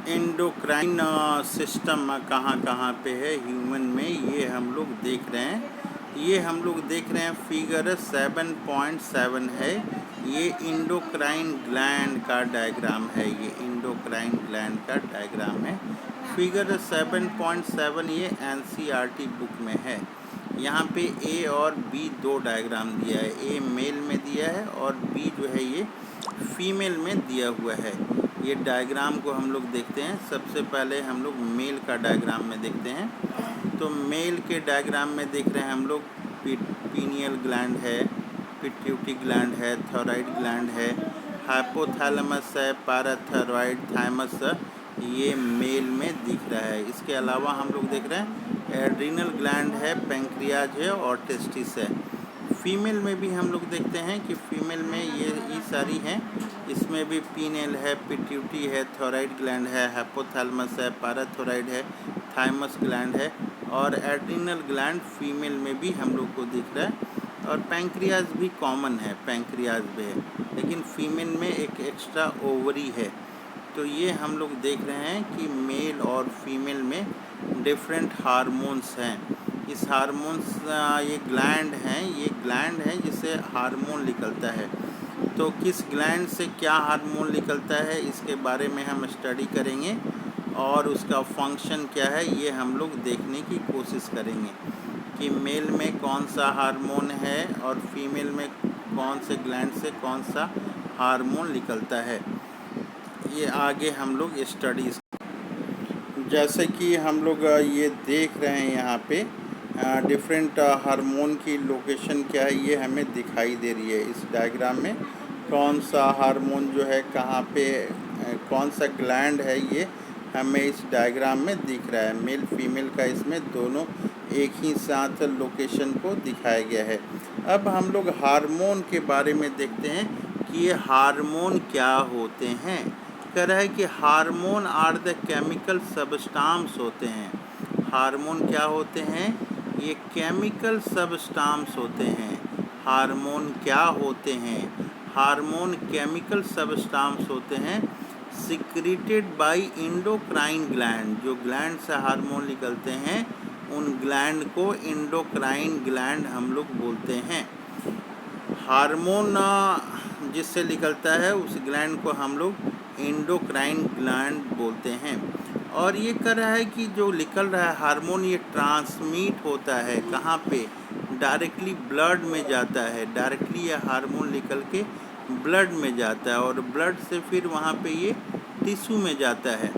Endocrine system कहाँ कहाँ पे है ह्यूमन में, ये हम लोग देख रहे हैं। ये हम लोग देख रहे हैं फिगर 7.7 है। ये इंडोक्राइन ग्लैंड का डायग्राम है। ये इंडोक्राइन ग्लैंड का डायग्राम है। फिगर 7.7 ये एनसीईआरटी बुक में है। यहाँ पे ए और बी दो डायग्राम दिया है। ए मेल में दिया है और बी जो है ये फीमेल में दिया हुआ है। ये डायग्राम को हम लोग देखते हैं। सबसे पहले हम लोग मेल का डायग्राम में देखते हैं। तो मेल के डायग्राम में देख रहे हैं हम लोग पीनियल ग्लैंड है, पिट्यूटरी ग्लैंड है, थायराइड ग्लैंड है, हाइपोथैलेमस है, पैराथायरॉइड, थाइमस ये मेल में दिख रहा है। इसके अलावा हम लोग देख रहे हैं एड्रिनल ग्लैंड है, पैंक्रियाज है और टेस्टिस है। फीमेल में भी हम लोग देखते हैं कि फीमेल में ये सारी हैं। इसमें भी पीनियल है, पिट्यूटरी है, थायराइड ग्लैंड है, हाइपोथैलेमस है, पैराथायरॉइड है, थाइमस ग्लैंड है और एड्रिनल ग्लैंड फीमेल में भी हम लोग को दिख रहा है। और पैंक्रियाज भी कॉमन है, पैंक्रियाज भी है, लेकिन फीमेल में एक एक्स्ट्रा ओवरी है। तो ये हम लोग देख रहे हैं कि मेल और फीमेल में डिफरेंट हार्मोन्स हैं। इस हार्मोन्स ये ग्लैंड हैं, ये ग्लैंड है जिससे हार्मोन निकलता है। तो किस ग्लैंड से क्या हार्मोन निकलता है इसके बारे में हम स्टडी करेंगे और उसका फंक्शन क्या है ये हम लोग देखने की कोशिश करेंगे कि मेल में कौन सा हार्मोन है और फीमेल में कौन से ग्लैंड से कौन सा हार्मोन निकलता है। ये आगे हम लोग स्टडी, जैसे कि हम लोग ये देख रहे हैं यहाँ पे डिफरेंट हार्मोन की लोकेशन क्या है ये हमें दिखाई दे रही है। इस डायग्राम में कौन सा हार्मोन जो है कहाँ पे कौन सा ग्लैंड है ये हमें इस डायग्राम में दिख रहा है। मेल फीमेल का इसमें दोनों एक ही साथ लोकेशन को दिखाया गया है। अब हम लोग हार्मोन के बारे में देखते हैं कि ये हार्मोन क्या होते हैं। कह रहा है कि hormone are the chemical substance होते हैं। हार्मोन क्या होते हैं? ये केमिकल सबस्टांस होते हैं। हार्मोन क्या होते हैं? हार्मोन केमिकल सबस्टांस होते हैं सिक्रीटेड बाय इंडोक्राइन ग्लैंड। जो ग्लैंड से हार्मोन निकलते हैं उन ग्लैंड को इंडोक्राइन ग्लैंड हम लोग बोलते हैं। हार्मोन जिससे निकलता है उस ग्लैंड को हम लोग एंडोक्राइन ग्लैंड बोलते हैं। और ये कह रहा है कि जो निकल रहा है हार्मोन ये ट्रांसमिट होता है कहाँ पे? डायरेक्टली ब्लड में जाता है। डायरेक्टली ये हार्मोन निकल के ब्लड में जाता है और ब्लड से फिर वहाँ पे ये टिश्यू में जाता है।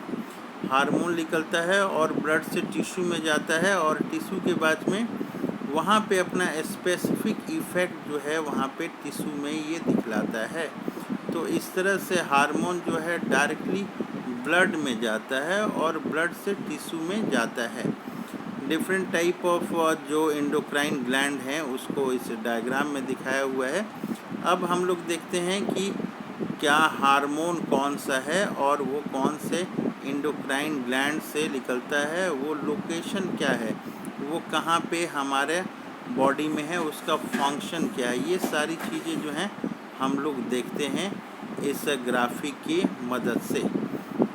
हार्मोन निकलता है और ब्लड से टिश्यू में जाता है और टिश्यू के बाद में वहाँ पे अपना स्पेसिफिक इफ़ेक्ट जो है वहाँ पे टिश्यू में ये दिखलाता है। तो इस तरह से हार्मोन जो है डायरेक्टली ब्लड में जाता है और ब्लड से टिश्यू में जाता है। डिफरेंट टाइप ऑफ जो एंडोक्राइन ग्लैंड हैं उसको इस डायग्राम में दिखाया हुआ है। अब हम लोग देखते हैं कि क्या हार्मोन कौन सा है और वो कौन से एंडोक्राइन ग्लैंड से निकलता है, वो लोकेशन क्या है, वो कहाँ पे हमारे बॉडी में है, उसका फंक्शन क्या है। ये सारी चीज़ें जो हैं हम लोग देखते हैं इस ग्राफिक की मदद से।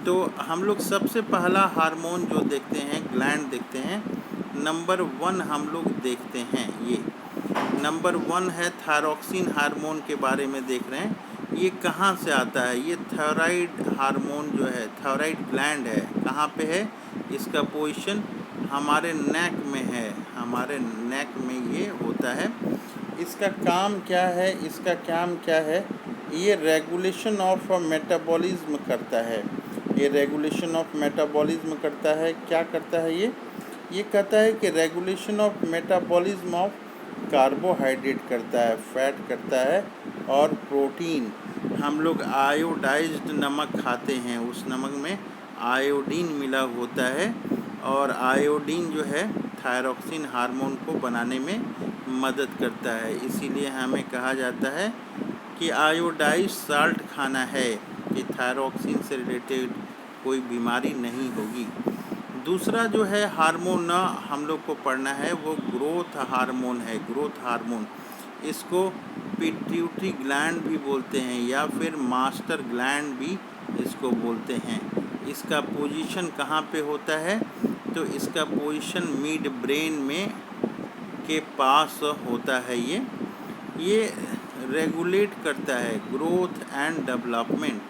तो हम लोग सबसे पहला हार्मोन जो देखते हैं, ग्लैंड देखते हैं, नंबर 1 हम लोग देखते हैं। ये नंबर 1 है थायरॉक्सिन हार्मोन के बारे में देख रहे हैं। ये कहाँ से आता है? ये थायराइड हार्मोन जो है, थायराइड ग्लैंड है। कहाँ पे है? इसका पोजीशन हमारे नेक में है। हमारे नेक में ये होता है। इसका काम क्या है? इसका काम क्या है? ये रेगुलेशन ऑफ मेटाबॉलिज्म करता है। ये रेगुलेशन ऑफ मेटाबॉलिज्म करता है। क्या करता है ये कहता है कि regulation of metabolism of carbohydrate करता है, फैट करता है और प्रोटीन। हम लोग आयोडाइज्ड नमक खाते हैं, उस नमक में आयोडीन मिला होता है और आयोडीन जो है थायरॉक्सिन हार्मोन को बनाने में मदद करता है। इसीलिए हमें कहा जाता है कि आयोडाइज्ड साल्ट खाना है कि थायरॉक्सिन से रिलेटेड कोई बीमारी नहीं होगी। दूसरा जो है हार्मोन हम लोग को पढ़ना है वो ग्रोथ हार्मोन है। ग्रोथ हार्मोन, इसको पिट्यूटरी ग्लैंड भी बोलते हैं या फिर मास्टर ग्लैंड भी इसको बोलते हैं। इसका पोजीशन कहाँ पे होता है? तो इसका पोजीशन मिड ब्रेन में के पास होता है। ये रेगुलेट करता है ग्रोथ एंड डेवलपमेंट,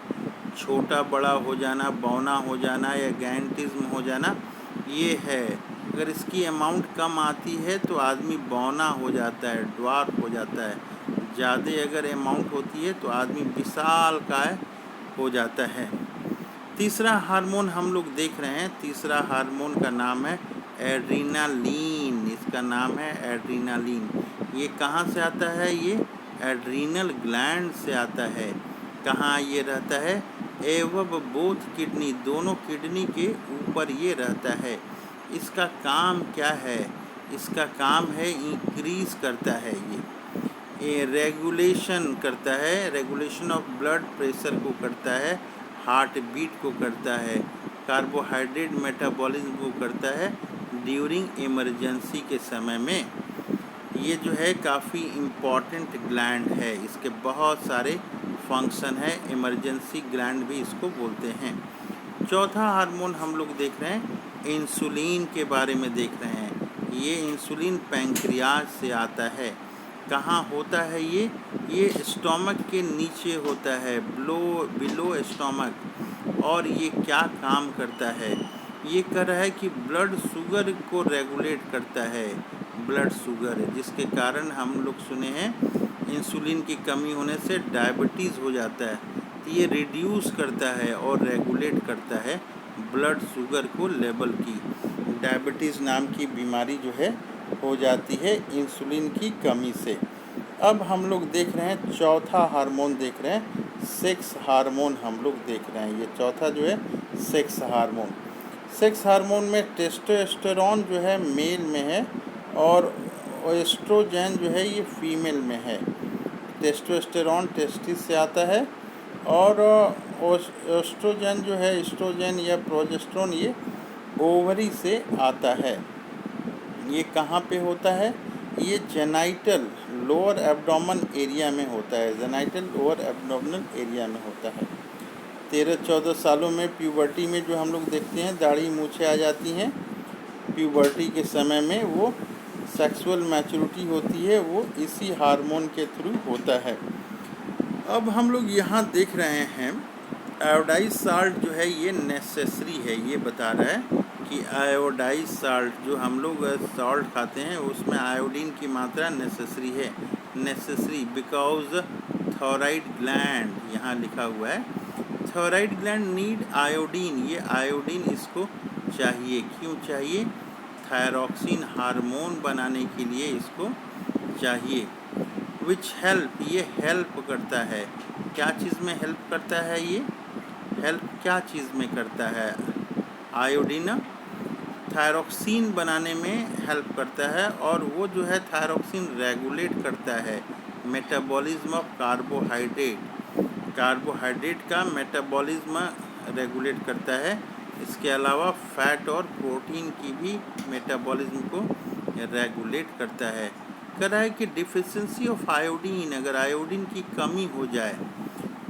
छोटा बड़ा हो जाना, बौना हो जाना या गैंटिज्म हो जाना, ये है। अगर इसकी अमाउंट कम आती है तो आदमी बौना हो जाता है, ड्वार्फ हो जाता है। ज़्यादा अगर अमाउंट होती है तो आदमी विशालकाय हो जाता है। तीसरा हार्मोन हम लोग देख रहे हैं, तीसरा हार्मोन का नाम है एड्रीनालीन। इसका नाम है एड्रीनालीन। ये कहाँ से आता है? ये एड्रीनल ग्लैंड से आता है। कहाँ ये रहता है? एवब बोथ किडनी, दोनों किडनी के ऊपर ये रहता है। इसका काम क्या है? इसका काम है इंक्रीज करता है, ये रेगुलेशन करता है, रेगुलेशन ऑफ ब्लड प्रेशर को करता है, हार्ट बीट को करता है, कार्बोहाइड्रेट मेटाबॉलिज्म को करता है ड्यूरिंग इमरजेंसी के समय में। ये जो है काफ़ी इम्पॉर्टेंट ग्लैंड है, इसके बहुत सारे फंक्शन है, इमरजेंसी ग्लैंड भी इसको बोलते हैं। चौथा हार्मोन हम लोग देख रहे हैं, इंसुलिन के बारे में देख रहे हैं। ये इंसुलिन पैंक्रियाज से आता है। कहाँ होता है ये स्टोमक के नीचे होता है, बिलो स्टोमक। और ये क्या काम करता है? ये कर रहा है कि ब्लड शुगर को रेगुलेट करता है, ब्लड शुगर, जिसके कारण हम लोग सुने हैं इंसुलिन की कमी होने से डायबिटीज़ हो जाता है। तो ये रिड्यूस करता है और रेगुलेट करता है ब्लड शुगर को लेवल की। डायबिटीज़ नाम की बीमारी जो है हो जाती है इंसुलिन की कमी से। अब हम लोग देख रहे हैं चौथा हार्मोन देख रहे हैं, सेक्स हार्मोन हम लोग देख रहे हैं। ये चौथा जो है सेक्स हार्मोन। सेक्स हार्मोन में टेस्टोस्टेरोन जो है मेल में है और एस्ट्रोजन जो है ये फीमेल में है। टेस्टोस्टेरोन टेस्टिस से आता है और एस्ट्रोजन जो है, एस्ट्रोजन या प्रोजेस्टेरोन, ये ओवरी से आता है। ये कहाँ पे होता है? ये जेनाइटल लोअर एब्डोमेन एरिया में होता है, जेनाइटल लोअर एब्डोमेनल एरिया में होता है। 13-14 सालों में प्यूबर्टी में जो हम लोग देखते हैं दाढ़ी मूछें आ जाती हैं, प्यूबर्टी के समय में वो सेक्सुअल मैच्योरिटी होती है, वो इसी हार्मोन के थ्रू होता है। अब हम लोग यहाँ देख रहे हैं आयोडाइज साल्ट जो है ये नेसेसरी है। ये बता रहा है कि आयोडाइज साल्ट जो हम लोग सॉल्ट खाते हैं उसमें आयोडीन की मात्रा नेसेसरी है, नेसेसरी बिकॉज थायराइड ग्लैंड, यहाँ लिखा हुआ है थायराइड ग्लैंड नीड आयोडीन। ये आयोडीन इसको चाहिए। क्यों चाहिए? थायरॉक्सिन हार्मोन बनाने के लिए इसको चाहिए। विच हेल्प, ये हेल्प करता है। क्या चीज़ में हेल्प करता है? ये हेल्प क्या चीज़ में करता है? आयोडीन थायरॉक्सिन बनाने में हेल्प करता है और वो जो है थायरॉक्सिन रेगुलेट करता है मेटाबॉलिज्म ऑफ कार्बोहाइड्रेट, कार्बोहाइड्रेट का मेटाबॉलिज्म रेगुलेट करता है। इसके अलावा फैट और प्रोटीन की भी मेटाबॉलिज्म को रेगुलेट करता है। कह रहा है कि डिफिशिएंसी ऑफ आयोडीन, अगर आयोडीन की कमी हो जाए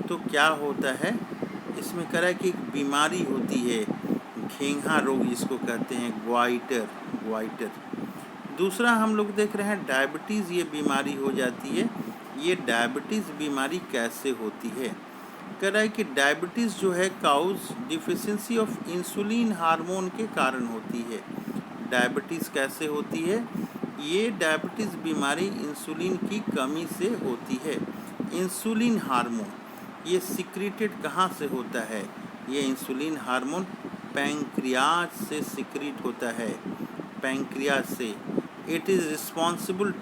तो क्या होता है? इसमें कह रहा है कि एक बीमारी होती है, घेंघा रोग जिसको कहते हैं, ग्वाइटर। दूसरा हम लोग देख रहे हैं डायबिटीज़, ये बीमारी हो जाती है। ये डायबिटीज़ बीमारी कैसे होती है? कह रहा है कि डायबिटीज़ जो है cause deficiency of insulin hormone के कारण होती है। डायबिटीज़ कैसे होती है? ये डायबिटीज़ बीमारी इंसुलिन की कमी से होती है। इंसुलिन हार्मोन ये सिक्रीटेड कहाँ से होता है? ये इंसुलिन हार्मोन पैंक्रियाज से सिक्रीट होता है, पैंक्रियाज से। इट इज़ रिस्पॉन्सिबल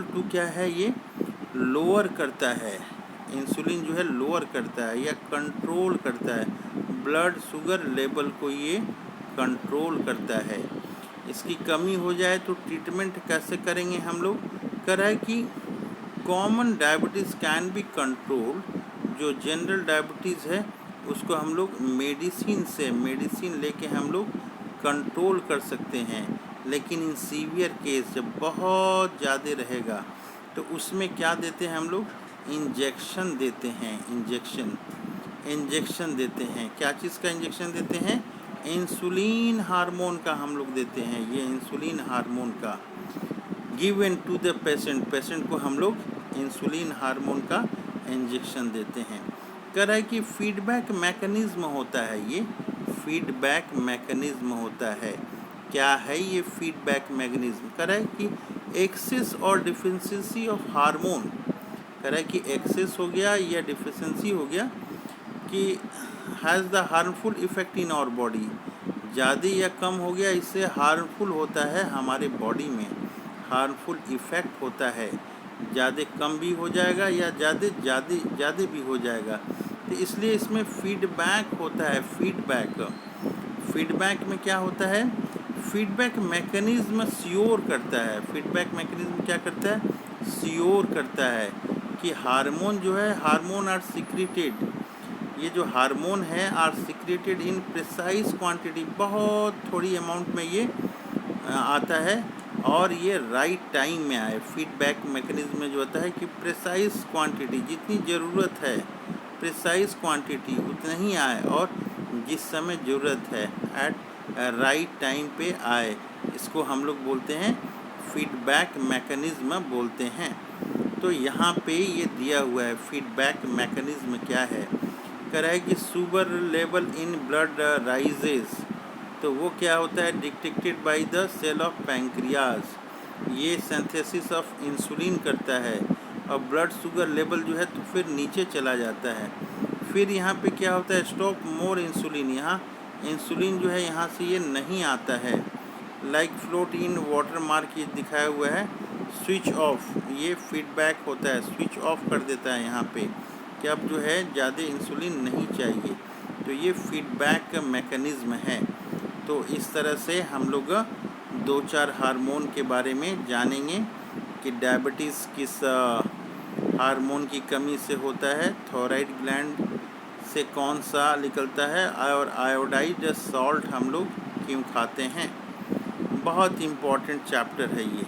टू क्या है? ये लोअर करता है, इंसुलिन जो है लोअर करता है या कंट्रोल करता है, ब्लड शुगर लेवल को ये कंट्रोल करता है। इसकी कमी हो जाए तो ट्रीटमेंट कैसे करेंगे हम लोग? कह रहा है कि common diabetes can be control, जो जनरल डायबिटीज़ है उसको हम लोग मेडिसिन लेके हम लोग कंट्रोल कर सकते हैं। लेकिन इन सीवियर केस जब बहुत ज़्यादा रहेगा तो उसमें क्या देते हैं हम लोग? इंजेक्शन देते हैं, इंजेक्शन। इंजेक्शन देते हैं। क्या चीज़ का इंजेक्शन देते हैं? इंसुलिन हार्मोन का हम लोग देते हैं। ये इंसुलिन हार्मोन का given to the patient, patient को हम लोग इंसुलिन हार्मोन का इंजेक्शन देते हैं। कह रहा है कि फीडबैक मैकेनिज्म होता है, ये फीडबैक मैकेनिज्म होता है। क्या है ये फीडबैक मैकेनिज्म? कह रहा है कि एक्सेस और डिफिशिएंसी ऑफ हार्मोन, कह रहा है कि एक्सेस हो गया या डिफिशिएंसी हो गया कि has the harmful effect in our body, ज़्यादा या कम हो गया, इससे हार्मफुल होता है हमारे बॉडी में, हार्मफुल इफ़ेक्ट होता है। ज़्यादा कम भी हो जाएगा या ज़्यादा भी हो जाएगा, तो इसलिए इसमें फीडबैक होता है। फीडबैक में क्या होता है? फीडबैक मैकेनिज्म श्योर करता है। फीडबैक मैकेनिज्म क्या करता है? श्योर करता है कि हार्मोन जो है, हार्मोन आर सीक्रेटेड, ये जो हार्मोन है are secreted in precise quantity, बहुत थोड़ी अमाउंट में ये आता है और ये राइट टाइम में आए। फीडबैक मैकेनिज्म में जो होता है कि प्रिसाइज क्वांटिटी, जितनी ज़रूरत है प्रिसाइज क्वांटिटी उतना ही आए और जिस समय ज़रूरत है एट राइट टाइम पे आए, इसको हम लोग बोलते हैं फीडबैक मैकेनिज्म बोलते हैं। तो यहाँ पे ये दिया हुआ है फीडबैक मैकेनिज्म क्या है। कह रहा है कि sugar level in blood rises, तो वो क्या होता है? Detected by the cell of pancreas, ये सिंथेसिस ऑफ इंसुलिन करता है और ब्लड शुगर लेवल जो है तो फिर नीचे चला जाता है। फिर यहाँ पे क्या होता है? स्टॉप मोर इंसुलिन, यहाँ इंसुलिन जो है यहाँ से ये नहीं आता है। Like float in water mark ये दिखाया हुआ है। स्विच ऑफ, ये फीडबैक होता है, स्विच ऑफ कर देता है यहाँ पे कि अब जो है ज़्यादा इंसुलिन नहीं चाहिए। तो ये फीडबैक मैकेनिज्म है। तो इस तरह से हम लोग 2-4 हार्मोन के बारे में जानेंगे कि डायबिटीज़ किस हार्मोन की कमी से होता है, थायराइड ग्लैंड से कौन सा निकलता है और आयोडाइज्ड सॉल्ट हम लोग क्यों खाते हैं। बहुत इम्पॉर्टेंट चैप्टर है ये।